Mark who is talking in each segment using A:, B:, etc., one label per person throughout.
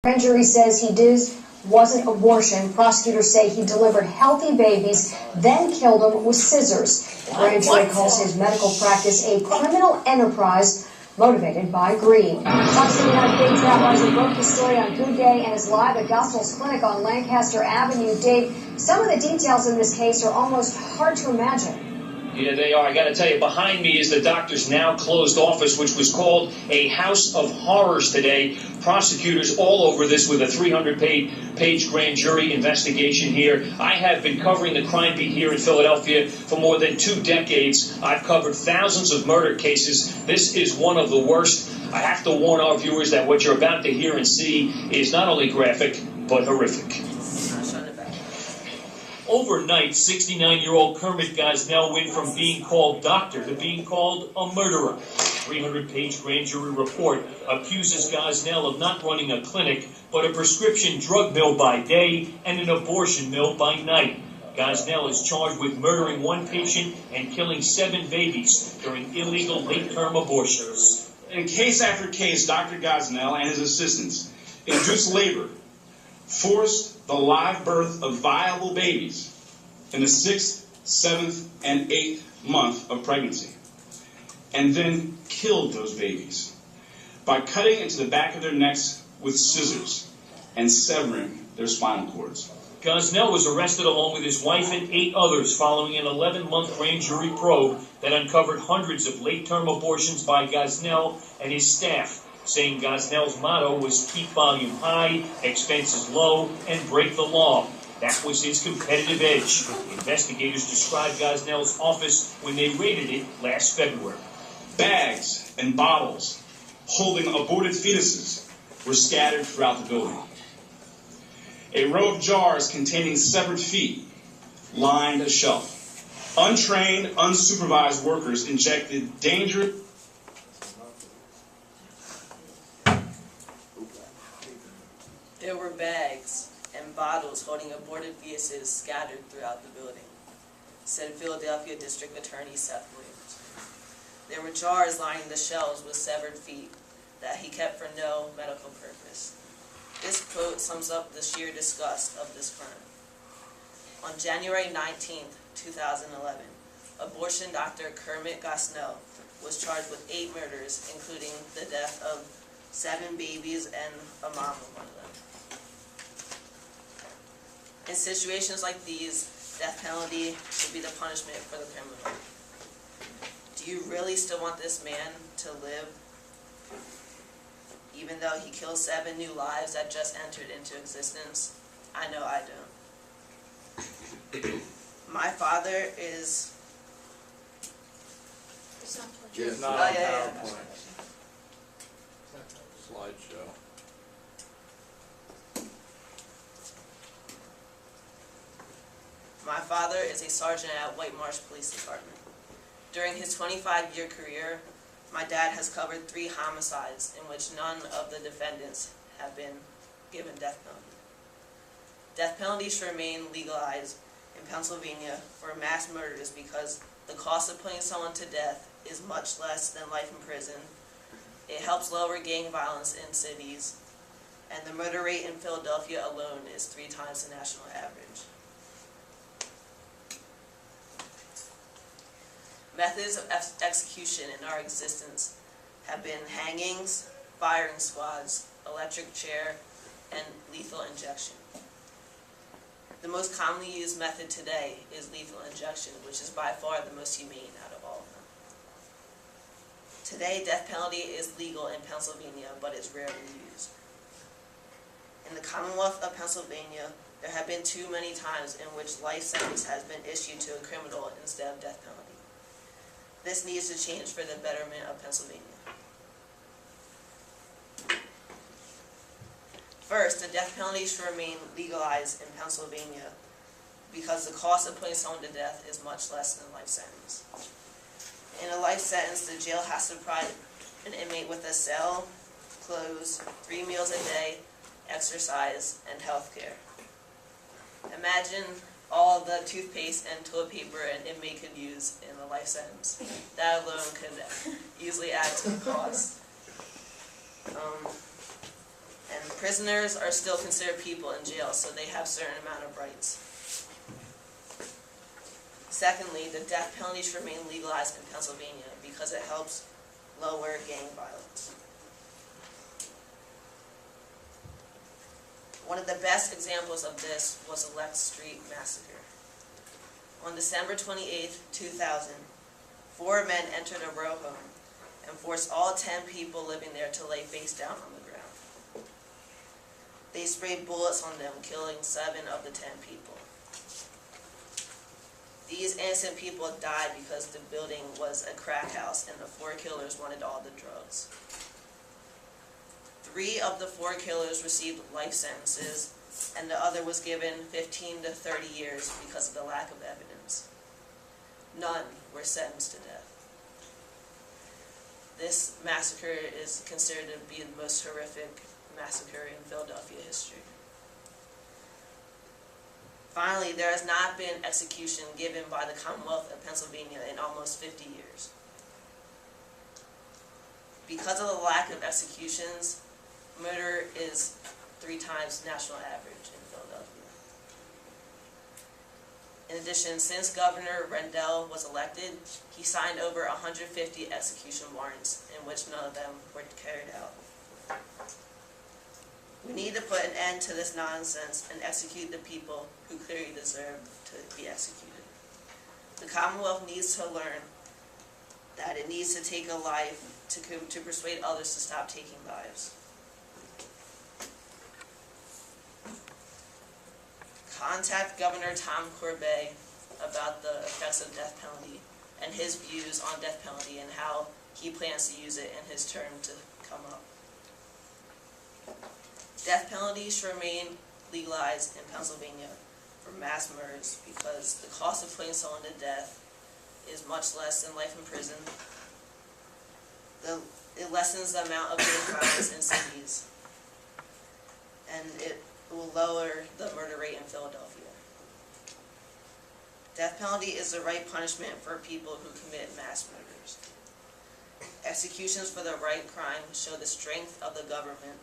A: Grand jury says wasn't abortion. Prosecutors say he delivered healthy babies, then killed them with scissors. The grand jury calls his medical practice a criminal enterprise motivated by greed. Fox 39 Faith Trailblazer broke the story on Good Day and is live at Gospels Clinic on Lancaster Avenue. Dave, some of the details in this case are almost hard to imagine.
B: Yeah, they are. I got to tell you, behind me is the doctor's now closed office, which was called a house of horrors today. Prosecutors all over this with a 300-page grand jury investigation here. I have been covering the crime beat here in Philadelphia for more than 2 decades. I've covered thousands of murder cases. This is one of the worst. I have to warn our viewers that what you're about to hear and see is not only graphic, but horrific. Overnight, 69-year-old Kermit Gosnell went from being called doctor to being called a murderer. 300-page grand jury report accuses Gosnell of not running a clinic, but a prescription drug mill by day and an abortion mill by night. Gosnell is charged with murdering 1 patient and killing 7 babies during illegal late-term abortions.
C: In case after case, Dr. Gosnell and his assistants induced labor, forced the live birth of viable babies in the 6th, 7th, and 8th month of pregnancy, and then killed those babies by cutting into the back of their necks with scissors and severing their spinal cords.
B: Gosnell was arrested along with his wife and 8 others following an 11-month grand jury probe that uncovered hundreds of late-term abortions by Gosnell and his staff, saying Gosnell's motto was keep volume high, expenses low, and break the law. That was his competitive edge. Investigators described Gosnell's office when they raided it last February.
C: Bags and bottles holding aborted fetuses were scattered throughout the building. A row of jars containing severed feet lined a shelf. Untrained, unsupervised workers injected dangerous
D: There were bags and bottles holding aborted fetuses scattered throughout the building, said Philadelphia District Attorney Seth Williams. There were jars lining the shelves with severed feet that he kept for no medical purpose. This quote sums up the sheer disgust of this crime. On January 19, 2011, abortion doctor Kermit Gosnell was charged with 8 murders, including the death of 7 babies and a mom of one of them. In situations like these, death penalty should be the punishment for the criminal. Do you really still want this man to live, even though he killed 7 new lives that just entered into existence? I know I don't. My father is...
E: It's not on PowerPoint. Slideshow.
D: My father is a sergeant at White Marsh Police Department. During his 25-year career, my dad has covered 3 homicides in which none of the defendants have been given death penalty. Death penalty should remain legalized in Pennsylvania for mass murders because the cost of putting someone to death is much less than life in prison. It helps lower gang violence in cities, and the murder rate in Philadelphia alone is 3 times the national average. Methods of execution in our existence have been hangings, firing squads, electric chair, and lethal injection. The most commonly used method today is lethal injection, which is by far the most humane out of all of them. Today, death penalty is legal in Pennsylvania, but is rarely used. In the Commonwealth of Pennsylvania, there have been too many times in which life sentence has been issued to a criminal instead of death penalty. This needs to change for the betterment of Pennsylvania. First, the death penalty should remain legalized in Pennsylvania because the cost of putting someone to death is much less than a life sentence. In a life sentence, the jail has to provide an inmate with a cell, clothes, 3 meals a day, exercise, and health care. Imagine all the toothpaste and toilet paper an inmate could use in a life sentence. That alone could easily add to the cost. And prisoners are still considered people in jail, so they have a certain amount of rights. Secondly, the death penalty should remain legalized in Pennsylvania because it helps lower gang violence. One of the best examples of this was the Lex Street Massacre. On December 28, 2000, 4 men entered a row home and forced all 10 people living there to lay face down on the ground. They sprayed bullets on them, killing 7 of the 10 people. These innocent people died because the building was a crack house and the 4 killers wanted all the drugs. 3 of the 4 killers received life sentences, and the other was given 15 to 30 years because of the lack of evidence. None were sentenced to death. This massacre is considered to be the most horrific massacre in Philadelphia history. Finally, there has not been execution given by the Commonwealth of Pennsylvania in almost 50 years. Because of the lack of executions, murder is 3 times national average in Philadelphia. In addition, since Governor Rendell was elected, he signed over 150 execution warrants, in which none of them were carried out. We need to put an end to this nonsense and execute the people who clearly deserve to be executed. The Commonwealth needs to learn that it needs to take a life to persuade others to stop taking lives. Contact Governor Tom Corbett about the effects of death penalty and his views on death penalty and how he plans to use it in his term to come up. Death penalty should remain legalized in Pennsylvania for mass murders because the cost of putting someone to death is much less than life in prison. It lessens the amount of gang violence in cities, and it will lower the murder rate in Philadelphia. Death penalty is the right punishment for people who commit mass murders. Executions for the right crime show the strength of the government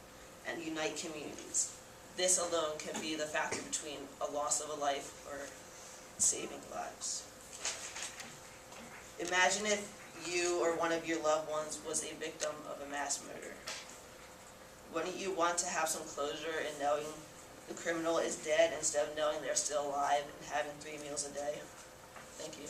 D: and unite communities. This alone can be the factor between a loss of a life or saving lives. Imagine if you or one of your loved ones was a victim of a mass murder. Wouldn't you want to have some closure in knowing the criminal is dead instead of knowing they're still alive and having 3 meals a day? Thank you.